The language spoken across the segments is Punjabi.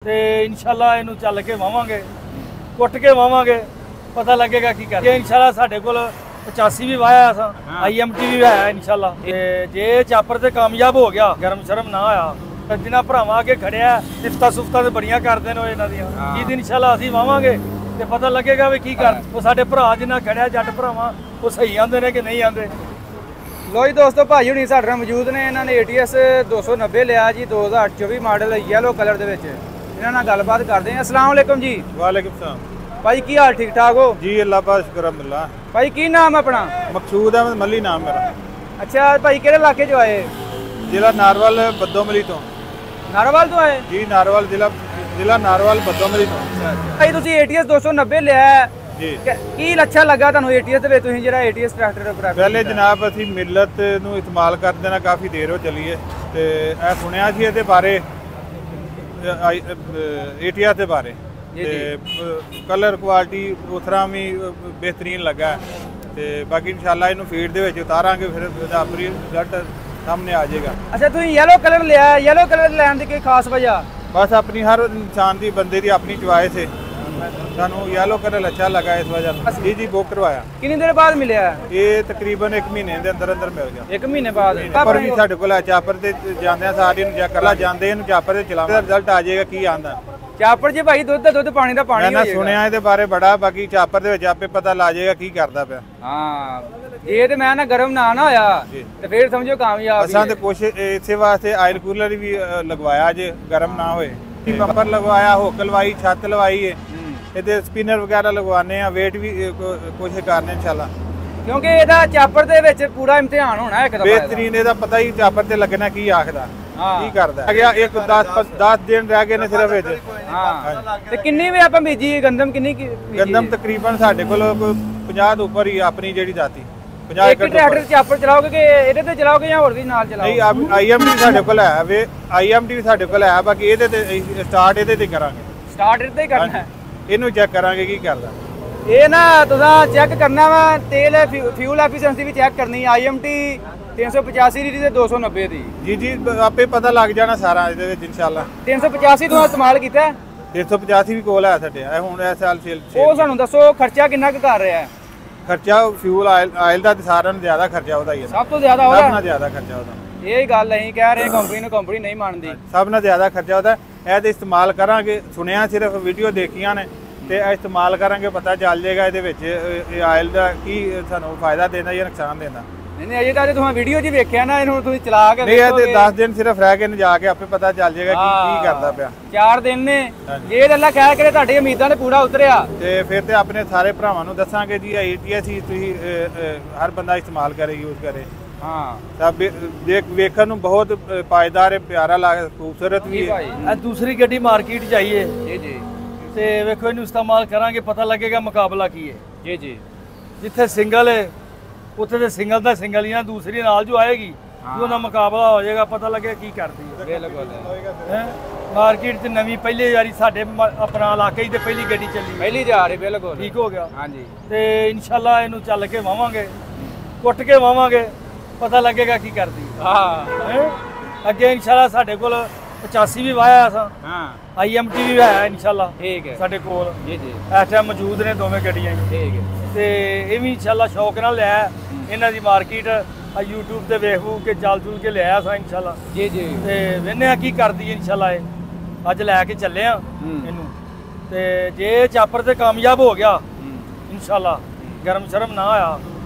ਤੇ ਇਨਸ਼ਾਅੱਲਾ ਇਹਨੂੰ ਚੱਲ ਕੇ ਵਾਵਾਂਗੇ, ਕੁੱਟ ਕੇ ਵਾਵਾਂਗੇ, ਪਤਾ ਲੱਗੇਗਾ ਕੀ ਕਰਦੇ। ਇਨਸ਼ਾਅੱਲਾ ਸਾਡੇ ਕੋਲ 85 ਵੀ ਵਾਇਆ ਅਸਾਂ, IMT ਵੀ ਹੈ ਇਨਸ਼ਾਅੱਲਾ। ਤੇ ਜੇ ਚਾਪਰ ਤੇ ਕਾਮਯਾਬ ਹੋ ਗਿਆ, ਗਰਮ ਸ਼ਰਮ ਨਾ ਆਇਆ, ਜਿਨ੍ਹਾਂ ਭਰਾਵਾਂ ਅੱਗੇ ਖੜਿਆ ਸਿਫਤਾਂ ਸੁਫਤਾਂ ਤੇ ਬੜੀਆਂ ਕਰਦੇ ਨੇ ਇਹਨਾਂ ਦੀਆਂ। ਜੀ ਇਨਸ਼ਾਅੱਲਾ ਅਸੀਂ ਵਾਵਾਂਗੇ ਤੇ ਪਤਾ ਲੱਗੇਗਾ ਵੀ ਕੀ ਕਰ। ਉਹ ਸਾਡੇ ਭਰਾ ਜਿਨ੍ਹਾਂ ਖੜਿਆ ਜੱਟ ਭਰਾਵਾਂ, ਉਹ ਸਹੀ ਆਂਦੇ ਨੇ ਕਿ ਨਹੀਂ ਆਂਦੇ। ਲੋ ਜੀ ਦੋਸਤੋ, ਭਾਈ ਹੁਣੀ ਸਾਡੇ ਨਾਲ ਮੌਜੂਦ ਨੇ। ਇਹਨਾਂ ਨੇ ATS 290 ਲਿਆ ਜੀ, 2024 ਮਾਡਲ ਯੈਲੋ ਕਲਰ ਦੇ ਵਿੱਚ। ਇਹਨਾਂ ਨਾਲ ਗੱਲਬਾਤ ਕਰਦੇ ਹਾਂ। अस्सलाम वालेकुम जी। वालेकुम सलाम भाई की हाल, ठीक ठाक हो जी? अल्लाह का शुक्र अल्हम्दुलिल्लाह। भाई की नाम है अपना? मकसूद अहमद मल्ली नाम मेरा। अच्छा भाई, किहड़े इलाके चो आए? जिला नारवल बद्दोमली तो। नारोवाल तो आए जी, नारवल जिला नारवल बद्दोमली तो। भाई तुसी ATS 290 लिया है जी, की अच्छा लगा ਤੁਹਾਨੂੰ ATS ਦੇ ਵਿੱਚ? ਤੁਸੀਂ ਜਿਹੜਾ ATS ਟਰੈਕਟਰ ਪ੍ਰੈਫਰ पहले जनाब ਅਸੀਂ ਮਿਲਤ ਨੂੰ ਇਸਤੇਮਾਲ ਕਰਦੇ ਨਾ ਕਾਫੀ ਦੇਰ ਹੋ ਚੱਲੀ ਹੈ ਤੇ ਇਹ ਸੁਣਿਆ ਸੀ ਇਹਦੇ ਬਾਰੇ, ATS ਦੇ ਬਾਰੇ। ਤੇ ਕਲਰ ਕੁਆਲਿਟੀ ਉਸ ਤਰ੍ਹਾਂ ਵੀ ਬਿਹਤਰੀਨ ਲੱਗਾ ਤੇ ਬਾਕੀ ਇਨਸ਼ਾਅੱਲਾ ਇਹਨੂੰ ਫੀਡ ਦੇ ਵਿੱਚ ਉਤਾਰਾਂਗੇ, ਫਿਰ ਉਹਦਾ ਆਪਣੀ ਰਿਜ਼ਲਟ ਸਾਹਮਣੇ ਆ ਜਾਏਗਾ। ਅੱਛਾ ਤੁਸੀਂ ਯੈਲੋ ਕਲਰ ਲਿਆ ਹੈ, ਯੈਲੋ ਕਲਰ ਲੈਣ ਦੀ ਕੋਈ ਖਾਸ ਵਜ੍ਹਾ? बस अपनी हर इंसान की बंदे की अपनी चॉइस है। सानू येलो कलर अच्छा लगा इस वजह से जी बुक करवाया। कितनी देर बाद मिले है? ये तकरीबन 1 महीने के अंदर अंदर मिल गया। 1 महीने बाद पर भी साढ़े को चापर से जाते सारे चेक कर ला जाते हैं, चापर से चला रिजल्ट आ जाएगा की आंदा। ਚਾਪਰ ਜੀ ਭਾਈ ਦੁੱਧ ਦਾ ਦੁੱਧ, ਪਾਣੀ ਦਾ ਪਾਣੀ ਹੋ मैं ਜਾਏਗਾ। सुनिया ਇਹਦੇ ਬਾਰੇ ਬੜਾ, ਬਾਕੀ ਚਾपर ਦੇ ਵਿੱਚ ਆਪੇ ਪਤਾ ਲਾ ਜਾਏਗਾ ਕੀ ਕਰਦਾ ਪਿਆ। ਹਾਂ ਇਹ ਤੇ ਮੈਂ ਨਾ ਗਰਮ ਨਾ ਹੋਇਆ ਤੇ ਫਿਰ ਸਮਝੋ ਕਾਮਯਾਬ ਅਸਾਂ ਤੇ ਕੁਛ ਇਸੇ ਵਾਸਤੇ ਆਇਲ ਕੂਲਰ ਵੀ ਲਗਵਾਇਆ ਜੇ ਗਰਮ ਨਾ ਹੋਏ। ਬੰਪਰ ਲਗਵਾਇਆ, ਹੁੱਕ ਲਵਾਈ, ਛੱਤ ਲਵਾਈ ਹੈ, ਇਹਦੇ ਸਪਿਨਰ ਵਗੈਰਾ ਲਗਵਾਨੇ ਆ, ਵੇਟ ਵੀ ਕੋਸ਼ਿਸ਼ ਕਰਨੇ ਇਨਸ਼ਾਅੱਲਾ। ਕਿਉਂਕਿ ਇਹਦਾ ਚਾਪਰ ਦੇ ਵਿੱਚ ਪੂਰਾ ਇਮਤਿਹਾਨ ਹੋਣਾ ਇੱਕ ਦਫਾ। बेहतरीन ਇਹਦਾ ਪਤਾ ਹੀ ਚਾਪਰ ਤੇ ਲੱਗਣਾ ਕੀ ਆਖਦਾ, ਕੀ ਕਰਦਾ। ਅਗਿਆ 10 ਦਿਨ ਰਹਿ ਗਏ ਨੇ ਸਿਰਫ ਇਹਦੇ। ਹਾਂ ਤੇ ਕਿੰਨੀ ਵੀ ਆਪਾਂ ਬੀਜੀ ਗੰਦਮ ਕਿੰਨੀ ਗੰਦਮ ਤਕਰੀਬਨ ਸਾਡੇ ਕੋਲ 50 ਤੋਂ ਉੱਪਰ ਹੀ ਆਪਣੀ ਜਿਹੜੀ ਜਾਤੀ 50 ਇੱਕ ਟਰੈਕਟਰ ਚਾਪਰ ਚਲਾਓਗੇ ਕਿ ਇਹਦੇ ਤੇ ਚਲਾਓਗੇ ਜਾਂ ਹੋਰ ਵੀ ਨਾਲ ਚਲਾਓਗੇ? ਨਹੀਂ, IMT ਸਾਡੇ ਕੋਲ ਹੈ ਵੇ, IMT ਵੀ ਸਾਡੇ ਕੋਲ ਹੈ। ਬਾਕੀ ਇਹਦੇ ਤੇ ਸਟਾਰਟ ਇਹਦੇ ਤੇ ਕਰਾਂਗੇ, ਸਟਾਰਟ ਇਹਦੇ ਤੇ ਹੀ ਕਰਨਾ ਹੈ। ਇਹਨੂੰ ਚੈੱਕ ਕਰਾਂਗੇ ਕੀ ਕਰਦਾ। ਇਹ ਨਾ ਤੁਸੀਂ ਚੈੱਕ ਕਰਨਾ ਵਾ, ਤੇਲ ਫਿਊਲ ਐਫੀਸ਼ੀਐਂਸੀ ਵੀ ਚੈੱਕ ਕਰਨੀ। IMT 385 ਦੀ ਤੇ 290 ਦੀ। ਜੀ ਜੀ, ਆਪੇ ਪਤਾ ਲੱਗ ਜਾਣਾ ਸਾਰਾ ਇਹਦੇ ਵਿੱਚ ਇਨਸ਼ਾਅੱਲਾ। 385 ਤੋਂ ਇਸਤੇਮਾਲ ਕੀਤਾ ਹੈ? 385 ਵੀ ਕੋਲ ਹੈ ਸਾਡੇ, ਇਹ ਹੁਣ ਇਸ ਸਾਲ ਸੇਲ। ਉਹ ਸਾਨੂੰ ਦੱਸੋ ਖਰਚਾ ਕਿੰਨਾ ਕੁ ਕਰ ਰਿਹਾ ਹੈ? ਖਰਚਾ ਫਿਊਲ ਆਇਲ ਦਾ ਤੇ ਸਾਰਿਆਂ ਨੂੰ ਜ਼ਿਆਦਾ ਖਰਚਾ ਉਹਦਾ ਹੀ ਹੈ। ਸਭ ਤੋਂ ਜ਼ਿਆਦਾ ਸਭ ਉਹਦਾ? ਨਾਲ ਜ਼ਿਆਦਾ ਖਰਚਾ ਉਹਦਾ। ਇਹ ਗੱਲ ਅਸੀਂ ਕਹਿ ਰਹੇ ਕੰਪਨੀ ਨੂੰ, ਕੰਪਨੀ ਨਹੀਂ ਮੰਨਦੀ। ਸਭ ਨਾਲ ਜ਼ਿਆਦਾ ਖਰਚਾ ਉਹਦਾ। ਇਹ ਤੇ ਇਸਤੇਮਾਲ ਕਰਾਂਗੇ, ਸੁਣਿਆ ਸਿਰਫ ਵੀਡੀਓ ਦੇਖੀਆਂ ਨੇ, ਤੇ ਇਹ ਇਸਤੇਮਾਲ ਕਰਾਂਗੇ ਪਤਾ ਚੱਲ ਜਾਏਗਾ ਇਹਦੇ ਵਿੱਚ ਇਹ ਆਇਲ ਦਾ ਕੀ ਸਾਨੂੰ ਫਾਇਦਾ ਦੇਣਾ ਜਾਂ ਨੁਕਸਾਨ ਦੇਣਾ। ਨਹੀਂ ਅਜੇ ਤਾਂ ਤੁਸੀਂ ਵੀਡੀਓ 'ਚ ਵੇਖਿਆ ਨਾ, ਇਹਨੂੰ ਤੁਸੀਂ ਚਲਾ ਕੇ ਨਹੀਂ, ਇਹ ਤੇ 10 ਦਿਨ ਸਿਰਫ ਰਹਿ ਗਏ ਨੇ, ਜਾ ਕੇ ਆਪੇ ਪਤਾ ਚੱਲ ਜਾਏਗਾ ਕੀ ਕਰਦਾ ਪਿਆ। 4 ਦਿਨ ਨੇ ਜੇ ਅੱਲਾ ਖੈਰ ਕਰੇ ਤੁਹਾਡੀ ਉਮੀਦਾਂ ਤੇ ਪੂਰਾ ਉਤਰਿਆ ਤੇ ਫਿਰ ਤੇ ਆਪਣੇ ਸਾਰੇ ਭਰਾਵਾਂ ਨੂੰ ਦੱਸਾਂਗੇ ਜੀ ATS ਹੀ ਤੁਸੀਂ ਹਰ ਬੰਦਾ ਇਸਤੇਮਾਲ ਕਰੇ, ਯੂਜ਼ ਕਰੇ। ਹਾਂ ਤਾਂ ਵੇਖਣ ਨੂੰ ਬਹੁਤ ਪਾਇਦਾਰ ਹੈ, ਪਿਆਰਾ ਲੱਗਦਾ, ਖੂਬਸੂਰਤ ਵੀ ਹੈ। ਇਹ ਦੂਸਰੀ ਗੱਡੀ ਮਾਰਕੀਟ ਜਾਈਏ ਜੀ ਜੀ ਤੇ ਵੇਖੋ ਇਹਨੂੰ ਇਸਤੇਮਾਲ ਕਰਾਂਗੇ, ਪਤਾ ਲੱਗੇਗਾ ਮੁਕਾਬਲਾ ਕੀ ਹੈ। ਜੀ ਜੀ ਜਿੱਥੇ ਸਿੰਗਲ ਹੈ ਉੱਥੇ ਤੇ ਸਿੰਗਲ ਦਾ ਸਿੰਗਲ ਹੀ ਆ, ਦੂਸਰੀ ਨਾਲ ਜੋ ਆਏਗੀ ਉਹਦਾ ਮੁਕਾਬਲਾ ਹੋ ਜਾਏਗਾ, ਪਤਾ ਲੱਗੇਗਾ ਕੀ ਕਰਦੀ ਹੈ। ਬਿਲਕੁਲ ਹੈ ਮਾਰਕੀਟ 'ਚ ਨਵੀਂ ਪਹਿਲੇ ਵਾਰੀ ਸਾਡੇ ਆਪਣਾ ਇਲਾਕੇ 'ਚ ਤੇ ਪਹਿਲੀ ਗੱਡੀ ਚੱਲੀ, ਪਹਿਲੀ ਜਾ ਰਹੀ। ਬਿਲਕੁਲ ਠੀਕ ਹੋ ਗਿਆ। ਹਾਂਜੀ ਤੇ ਇਨਸ਼ਾਅੱਲਾ ਇਹਨੂੰ ਚੱਲ ਕੇ ਵਾਵਾਂਗੇ, ਕੁੱਟ ਕੇ ਵਾਵਾਂਗੇ, ਪਤਾ ਲੱਗੇਗਾ ਕੀ ਕਰਦੀ ਹੈ। ਹਾਂ ਅੱਗੇ ਇਨਸ਼ਾਅੱਲਾ ਸਾਡੇ ਕੋਲ 85 ਵੀ ਵਾਇਆ ਅਸਾਂ, ਹਾਂ IMT ਵੀ ਹੈ ਇਨਸ਼ਾਅੱਲਾ ਠੀਕ ਹੈ ਸਾਡੇ ਕੋਲ। ਜੀ ਜੀ ਇਸ ਟਾਈਮ ਮੌਜੂਦ ਨੇ ਦੋਵੇਂ ਗੱਡੀਆਂ ਹੀ। ਠੀਕ ਹੈ ਤੇ ਇਹ ਵੀ ਇਨਸ਼ਾਅੱਲਾ ਸ਼ੌਕ ਨਾਲ ਲਿਆ ਇਹਨਾਂ ਦੀ ਮਾਰਕੀਟ YouTube ਤੇ ਵੇਖ ਵੂ ਕੇ ਚੱਲ ਚੁਲ ਕੇ ਲਿਆਇਆ ਸਾਂ ਇਨਸ਼ਾਅੱਲਾ। ਜੀ ਜੀ ਤੇ ਵੇਖਦੇ ਆ ਕੀ ਕਰਦੀ ਹੈ ਇਨਸ਼ਾਅੱਲਾ। ਇਹ ਅੱਜ ਲੈ ਕੇ ਚੱਲੇ ਆ ਇਹਨੂੰ, ਤੇ ਜੇ ਚਾਪਰ ਤੇ ਕਾਮਯਾਬ ਹੋ ਗਿਆ ਇਨਸ਼ਾਅੱਲਾ, ਗਰਮ ਸ਼ਰਮ ਨਾ ਆਇਆ,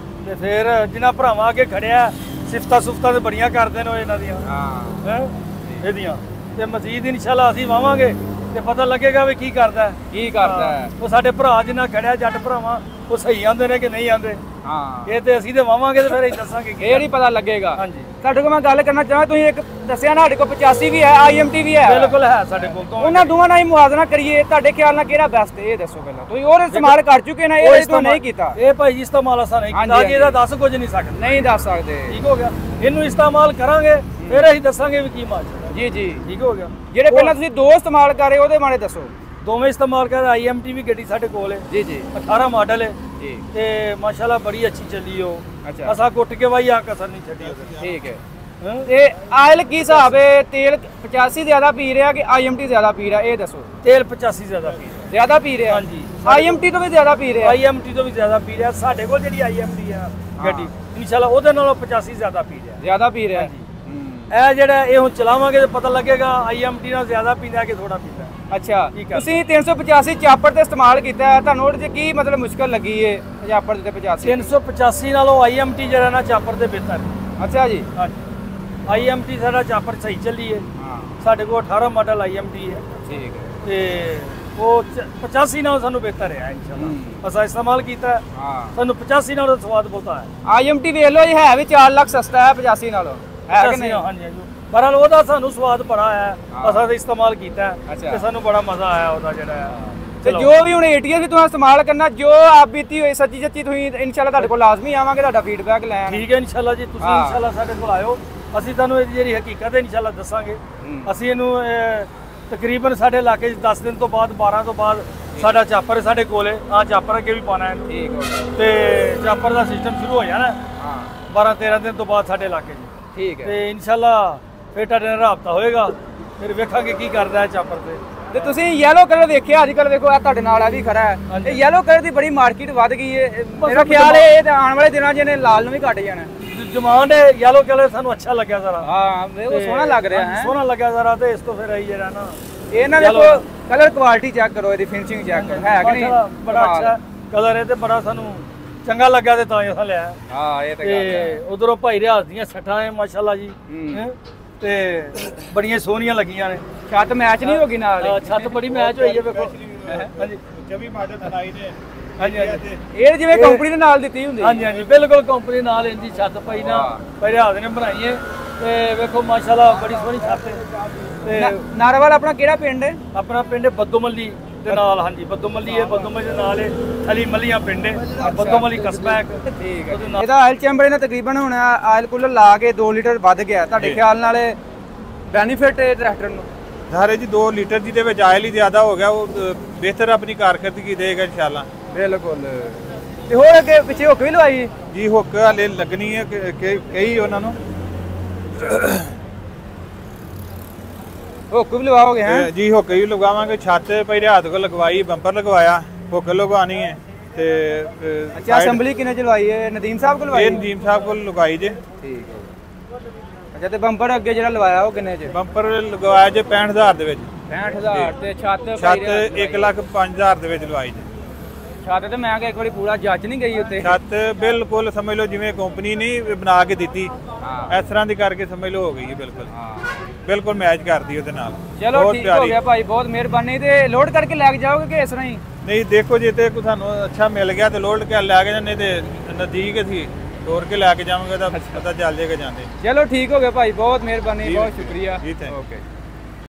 ਤੇ ਫਿਰ ਜਿਨ੍ਹਾਂ ਭਰਾਵਾਂ ਅੱਗੇ ਖੜਿਆ ਸਿਫਤਾਂ ਸੁਫਤਾਂ ਤੇ ਬੜੀਆਂ ਕਰਦੇ ਨੇ ਇਹਨਾਂ ਦੀਆਂ। ਹਾਂ ਹੈ ਇਹਦੀਆਂ ਤੇ ਮਜ਼ੀਦ ਇਨਸ਼ਾਅੱਲਾ ਅਸੀਂ ਵਾਵਾਂਗੇ ਤੇ ਪਤਾ ਲੱਗੇਗਾ ਵੀ ਕੀ ਕਰਦਾ ਹੈ। ਉਹ ਸਾਡੇ ਭਰਾ ਜਿਨ੍ਹਾਂ ਖੜਿਆ ਜੱਟ ਭਰਾਵਾਂ, ਉਹ ਸਹੀ ਆਂਦੇ ਨੇ ਕਿ ਨਹੀਂ ਆਂਦੇ। ਹਾਂ ਇਹ ਤੇ ਅਸੀਂ ਤੇ ਵਾਵਾਂਗੇ ਤੇ ਫਿਰ ਅਸੀਂ ਦੱਸਾਂਗੇ ਇਹ ਨਹੀਂ ਪਤਾ ਲੱਗੇਗਾ। ਹਾਂਜੀ ਤੁਹਾਡੇ ਕੋਲ ਮੈਂ ਗੱਲ ਕਰਨਾ ਚਾਹਾਂ, ਤੁਸੀਂ ਇੱਕ ਦੱਸਿਆ ਨਾ ਸਾਡੇ ਕੋਲ 85 ਵੀ ਹੈ, IMT ਵੀ ਹੈ। ਬਿਲਕੁਲ ਹੈ ਸਾਡੇ ਕੋਲ। ਤੋਂ ਉਹਨਾਂ ਦੋਵਾਂ ਨਾਲ ਹੀ ਮੁਆਜ਼ਨਾ ਕਰੀਏ, ਤੁਹਾਡੇ ਖਿਆਲ ਨਾਲ ਕਿਹੜਾ ਬੈਸਟ ਹੈ ਇਹ ਦੱਸੋ ਪਹਿਲਾਂ। ਤੁਸੀਂ ਉਹ ਇਸਤੇਮਾਲ ਕਰ ਚੁੱਕੇ ਨਾ, ਇਹ ਤੋਂ ਨਹੀਂ ਕੀਤਾ। ਇਹ ਭਾਈ ਇਸਤੇਮਾਲ ਅਸਾਂ ਨਹੀਂ ਕੀਤਾ ਜੀ, ਇਹਦਾ ਦੱਸ ਕੁਝ ਨਹੀਂ ਸਕਦੇ, ਨਹੀਂ ਦੱਸ ਸਕਦੇ। ਠੀਕ ਹੋ ਗਿਆ। ਇਹਨੂੰ ਇਸਤੇਮਾਲ ਕਰਾਂਗੇ ਫਿਰ ਅਸੀਂ ਦੱਸਾਂਗੇ ਵੀ ਕੀ ਮਾਜ। ਜੀ ਜੀ ਠੀਕ ਹੋ ਗਿਆ। ਜਿਹੜੇ ਪਹਿਲਾਂ ਤੁਸੀਂ 2 ਇਸਤੇਮਾਲ ਕਰ ਰਹੇ ਉਹਦੇ ਬਾਰੇ ਦੱਸੋ। ਦੋਵੇਂ ਇਸਤੇਮਾਲ ਕਰ IMT ਵੀ ਗੱਡੀ ਸਾਡੇ ਕੋਲ ਹੈ ਜੀ ਜੀ 18 ਮਾਡਲ ਹੈ ਜੀ ਤੇ ਮਾਸ਼ਾਅੱਲਾ ਬੜੀ ਅੱਛੀ ਚੱਲੀ ਉਹ। ਅੱਛਾ ਅਸਾਂ ਕੁੱਟ ਕੇ ਵਾਈ ਆ ਕਸਰ ਨਹੀਂ ਛੱਡੀ ਉਹਦੇ। ਠੀਕ ਹੈ ਤੇ ਆਇਲ ਕੀ ਹਿਸਾਬ ਹੈ? ਤੇਲ 85 ਜ਼ਿਆਦਾ ਪੀ ਰਿਹਾ ਕਿ IMT ਜ਼ਿਆਦਾ ਪੀ ਰਿਹਾ, ਇਹ ਦੱਸੋ। ਤੇਲ 85 ਜ਼ਿਆਦਾ ਪੀ ਰਿਹਾ। ਜ਼ਿਆਦਾ ਪੀ ਰਿਹਾ? ਹਾਂਜੀ। IMT ਤੋਂ ਵੀ ਜ਼ਿਆਦਾ ਪੀ ਰਿਹਾ? IMT ਤੋਂ ਵੀ ਜ਼ਿਆਦਾ ਪੀ ਰਿਹਾ। ਸਾਡੇ ਕੋਲ ਜਿਹੜੀ IMT ਆ ਗੱਡੀ ਇਨਸ਼ਾਅੱਲਾ ਉਹਦੇ ਨਾਲੋਂ 85 ਜ਼ਿਆਦਾ ਪੀ ਰਿਹਾ। ਜ਼ਿਆਦਾ ਪੀ ਰਿਹਾ? ਇਹ ਜਿਹੜਾ ਇਹ ਹੁਣ ਚਲਾਵਾਂਗੇ ਤੇ ਪਤਾ ਲੱਗੇਗਾ IMT ਨਾਲ ਜ਼ਿਆਦਾ ਪੀਂਦਾ ਕਿ ਥੋੜਾ ਪੀਂਦਾ। ਅੱਛਾ, ਤੁਸੀਂ 385 ਚਾਪਰ ਤੇ ਇਸਤੇਮਾਲ ਕੀਤਾ ਹੈ, ਤੁਹਾਨੂੰ ਉਹਦੇ 'ਚ ਕੀ ਮਤਲਬ ਮੁਸ਼ਕਲ ਲੱਗੀ ਹੈ ਚਾਪਰ ਤੇ 85? 385 ਨਾਲੋਂ IMT ਜਿਹੜਾ ਨਾ ਚਾਪਰ ਦੇ ਬਿਹਤਰ ਹੈ। ਅੱਛਾ ਜੀ। ਹਾਂਜੀ, IMT ਸਾਡਾ ਚਾਪਰ ਸਹੀ ਚੱਲੀ ਹੈ। ਸਾਡੇ ਕੋਲ 18 ਮਾਡਲ IMT ਹੈ। ਠੀਕ ਹੈ। ਤੇ ਉਹ 85 ਨਾਲੋਂ ਸਾਨੂੰ ਬਿਹਤਰ ਹੈ ਇਨਸ਼ਾਅੱਲਾ। ਅਸਾਂ ਇਸਤੇਮਾਲ ਕੀਤਾ ਸਾਨੂੰ 85 ਨਾਲੋਂ ਸਵਾਦ ਬਹੁਤਾ ਹੈ। IMT ਵੇਖ ਲਓ ਇਹ ਹੈ ਵੀ 4 ਲੱਖ ਸਸਤਾ ਹੈ 85 ਨਾਲੋਂ, ਹੈ ਕਿ ਨਹੀਂ? ਹਾਂਜੀ ਹਾਂਜੀ, ਪਰ ਉਹਦਾ ਸਾਨੂੰ ਸਵਾਦ ਬੜਾ ਆਇਆ। ਅਸਾਂ ਤੇ ਇਸਤੇਮਾਲ ਕੀਤਾ ਤੇ ਸਾਨੂੰ ਬੜਾ ਮਜ਼ਾ ਆਇਆ ਉਹਦਾ ਜਿਹੜਾ ਹੈ। ਤੇ ਜੋ ਵੀ ਹੁਣ ATS ਵੀ ਤੁਸੀਂ ਇਸਤੇਮਾਲ ਕਰਨਾ, ਜੋ ਆਪ ਬੀਤੀ ਹੋਈ ਸੱਚੀ ਸੱਚੀ ਤੁਸੀਂ ਇਨਸ਼ਾਅੱਲਾ ਤੁਹਾਡੇ ਕੋਲ ਲਾਜ਼ਮੀ ਆਵਾਂਗੇ ਤੁਹਾਡਾ ਫੀਡਬੈਕ ਲੈਣ। ਠੀਕ ਹੈ ਇਨਸ਼ਾਅੱਲਾ ਜੀ, ਤੁਸੀਂ ਇਨਸ਼ਾਅੱਲਾ ਸਾਡੇ ਕੋਲ ਆਇਓ, ਅਸੀਂ ਤੁਹਾਨੂੰ ਇਹਦੀ ਜਿਹੜੀ ਹਕੀਕਤ ਹੈ ਇਨਸ਼ਾਅੱਲਾ ਦੱਸਾਂਗੇ। ਅਸੀਂ ਇਹਨੂੰ ਤਕਰੀਬਨ ਸਾਡੇ ਇਲਾਕੇ 'ਚ 10 ਦਿਨ ਤੋਂ ਬਾਅਦ 12 ਤੋਂ ਬਾਅਦ ਸਾਡਾ ਚਾਪਰ ਸਾਡੇ ਕੋਲ ਹੈ। ਆ ਚਾਪਰ ਅੱਗੇ ਵੀ ਪਾਣਾ ਹੈ। ਠੀਕ ਹੋ ਗਿਆ। ਤੇ ਚਾਪਰ ਦਾ ਸਿਸਟਮ ਸ਼ੁਰੂ ਹੋ ਜਾਣਾ 12-13 ਦਿਨ ਤੋਂ ਬਾਅਦ ਸਾਡੇ ਇਲਾਕੇ 'ਚ। ਠੀਕ ਹੈ। ਤੇ ਇਨਸ਼ਾਅੱਲਾ ਫਿਰ ਤੁਹਾਡੇ ਨਾਲ ਰਾਬਤਾ ਹੋਏਗਾ, ਫਿਰ ਵੇਖਾਂਗੇ ਕੀ ਕਰਦਾ ਹੈ ਚਾਪਰ ਤੇ ਤੁਸੀਂ ਯੈਲੋ ਕਲਰ ਵੇਖਿਆ ਅੱਜ ਕੱਲ? ਵੇਖੋ ਆ ਤੁਹਾਡੇ ਨਾਲ ਆ ਵੀ ਖੜਾ ਹੈ। ਇਹ ਯੈਲੋ ਕਲਰ ਦੀ ਬੜੀ ਮਾਰਕੀਟ ਵੱਧ ਗਈ ਹੈ। ਮੇਰਾ ਖਿਆਲ ਹੈ ਇਹ ਆਉਣ ਵਾਲੇ ਦਿਨਾਂ 'ਚ ਇਹਨੇ ਲਾਲ ਨੂੰ ਵੀ ਘਟ ਜਾਣਾ। ਡਿਮਾਂਡ ਹੈ ਯੈਲੋ ਕਲਰ, ਸਾਨੂੰ ਅੱਛਾ ਲੱਗਿਆ ਜ਼ਰਾ। ਹਾਂ, ਉਹ ਸੋਹਣਾ ਲੱਗ ਰਿਹਾ ਹੈ। ਸੋਹਣਾ ਲੱਗਿਆ ਜ਼ਰਾ, ਤੇ ਇਸ ਤੋਂ ਫਿਰ ਆਈ ਜਿਹੜਾ ਨਾ ਇਹ ਨਾ ਵੇਖੋ ਕਲਰ ਕੁਆਲਿਟੀ ਚੈੱਕ ਕਰੋ, ਇਹਦੀ ਫਿਨਿਸ਼ਿੰਗ ਚੈੱਕ ਕਰੋ, ਹੈ ਕਿ ਨਹੀਂ? ਬੜਾ ਅੱਛਾ ਕਲਰ ਹੈ ਤੇ ਬੜਾ ਸਾਨੂੰ ਚੰਗਾ ਲੱਗਾ ਤੇ ਤਾਂ ਹੀ ਅਸਾਂ ਲਿਆ। ਹਾਂ, ਇਹ ਤਾਂ ਗੱਲ ਹੈ। ਤੇ ਉਧਰੋਂ ਭਾਈ ਰਿਆਜ਼ ਦੀਆਂ ਸੱਠਾਂ ਹੈ ਮਾਸ਼ਾਅੱਲਾ ਜੀ, ਤੇ ਬੜੀਆਂ ਸੋਹਣੀਆਂ ਲੱਗੀਆਂ ਨੇ। ਛੱਤ ਮੈਚ ਨਹੀਂ ਹੋਗੀ ਨਾਲ? ਛੱਤ ਬੜੀ ਮੈਚ ਹੋਈ ਹੈ ਵੇਖੋ। ਹਾਂਜੀ, 24 ਮਾਡਲ ਬਣਾਈ ਨੇ। ਹਾਂਜੀ ਹਾਂਜੀ, ਇਹ ਜਿਵੇਂ ਕੰਪਨੀ ਦੇ ਨਾਲ ਦਿੱਤੀ ਹੁੰਦੀ। ਹਾਂਜੀ ਹਾਂਜੀ, ਬਿਲਕੁਲ ਕੰਪਨੀ ਨਾਲ ਇਹਦੀ ਛੱਤ ਪਈ ਨਾ ਭਾਈ ਰਿਆਜ਼ ਨੇ ਬਣਾਈ ਹੈ। ਤੇ ਵੇਖੋ ਮਾਸ਼ਾਅੱਲਾ ਬੜੀ ਸੋਹਣੀ ਛੱਤ ਹੈ। ਤੇ ਨਾਰਵਾਲ ਆਪਣਾ ਕਿਹੜਾ ਪਿੰਡ ਹੈ? ਆਪਣਾ ਪਿੰਡ ਬੱਦੋਮੱਲੀ ਦੇ ਨਾਲ। ਹਾਂਜੀ, ਬੱਦੋਮੱਲੀ ਹੈ, ਬੱਦੋਮੱਲੀ ਦੇ ਨਾਲ ਹੈ ਥਲੀ ਮੱਲੀਆਂ ਪਿੰਡ ਹੈ, ਬੱਦੋਮੱਲੀ ਕਸਬਾ ਹੈ। ਠੀਕ ਹੈ। ਇਹਦਾ ਆਇਲ ਚੈਂਬਰ ਇਹਨਾਂ ਤਕਰੀਬਨ ਹੁਣ ਆਇਲ ਕੂਲਰ ਲਾ ਕੇ 2 ਲੀਟਰ ਵੱਧ ਗਿਆ, ਤੁਹਾਡੇ ਖਿਆਲ ਨਾਲ ਬੈਨੀਫਿਟ ਹੈ ਟਰੈਕਟਰ ਨੂੰ? ਸਾਰੇ ਜੀ 2 ਲੀਟਰ ਜਿਹਦੇ ਵਿੱਚ ਆਇਲ ਹੀ ਜ਼ਿਆਦਾ ਹੋ ਗਿਆ, ਉਹ ਬਿਹਤਰ ਆਪਣੀ ਕਾਰਕਰਦਗੀ ਦੇਗਾ ਇਨਸ਼ਾਅੱਲਾ। ਬਿਲਕੁਲ। ਤੇ ਹੋਰ ਅੱਗੇ ਪਿੱਛੇ ਹੁੱਕ ਵੀ ਲਵਾਈ ਜੀ? ਹੁੱਕ ਹਲੇ ਲੱਗਣੀ ਹੈ ਕਈ ਉਹਨਾਂ ਨੂੰ। ਹੁੱਕ ਵੀ ਲਵਾਓਗੇ? ਹੈ ਜੀ, ਹੁੱਕ ਵੀ ਲਗਾਵਾਂਗੇ। ਛੱਤ ਪਹਿਲੇ ਹੱਥ ਕੋ ਲਗਵਾਈ, ਬੰਪਰ ਲਗਵਾਇਆ, ਹੁੱਕ ਲਗਵਾਣੀ ਹੈ। ਤੇ ਅੱਛਾ, ਅਸੈਂਬਲੀ ਕਿਨੇ ਚਲਵਾਈ ਹੈ? ਨਦੀਮ ਸਾਹਿਬ ਕੋਲ ਲਵਾਈ? ਇਹ ਨਦੀਮ ਸਾਹਿਬ ਕੋਲ ਲਗਵਾਈ ਜੇ। ਠੀਕ ਹੈ। ਅੱਛਾ, ਤੇ ਬੰਪਰ ਅੱਗੇ ਜਿਹੜਾ ਲਵਾਇਆ ਉਹ ਕਿੰਨੇ ਚ? ਬੰਪਰ ਲਗਵਾਇਆ ਜੇ 65000 ਦੇ ਵਿੱਚ। 65000 ਤੇ ਛੱਤ? ਛੱਤ 1,05,000 ਦੇ ਵਿੱਚ ਲਵਾਈ ਜੇ। ਛੱਤ ਤੇ ਮੈਂ ਕਿਹਾ ਇੱਕ ਵਾਰੀ ਪੂਰਾ ਜੱਜ ਨਹੀਂ ਗਈ ਉੱਤੇ? ਛੱਤ ਬਿਲਕੁਲ ਸਮਝ ਲਓ ਜਿਵੇਂ ਕੰਪਨੀ ਨਹੀਂ ਬਣਾ ਕੇ ਦਿੱਤੀ, ਇਸ ਤਰ੍ਹਾਂ ਦੀ ਕਰਕੇ ਸਮਝ ਲਓ ਹੋ ਗਈ ਹੈ। ਬਿਲਕੁਲ ਬਿਲਕੁਲ ਮੈਚ ਕਰਦੀ ਉਹਦੇ ਨਾਲ। ਚਲੋ ਠੀਕ ਹੋ ਗਿਆ ਭਾਈ, ਬਹੁਤ ਮਿਹਰਬਾਨੀ। ਤੇ ਲੋਡ ਕਰਕੇ ਲੈ ਕੇ ਜਾਓਗੇ ਕਿ ਇਸ ਤਰ੍ਹਾਂ ਹੀ? ਨਹੀਂ, ਦੇਖੋ ਜੇ ਤੇ ਤੁਹਾਨੂੰ ਅੱਛਾ ਮਿਲ ਗਿਆ ਤੇ ਲੋਡ ਕੇ ਲੈ ਕੇ ਜਾਂਦੇ, ਤੇ ਨਜ਼ਦੀਕ ਸੀ ਤੋੜ ਕੇ ਲੈ ਕੇ ਜਾਵਾਂਗੇ ਤਾਂ ਪਤਾ ਚੱਲ ਜਾਏਗਾ ਜਾਂਦੇ। ਚਲੋ ਠੀਕ ਹੋ ਗਿਆ ਭਾਈ, ਬਹੁਤ ਮਿਹਰਬਾਨੀ, ਬਹੁਤ ਸ਼ੁਕਰੀਆ। ਜੀ, ਥੈਂਕ ਯੂ। ਓਕੇ।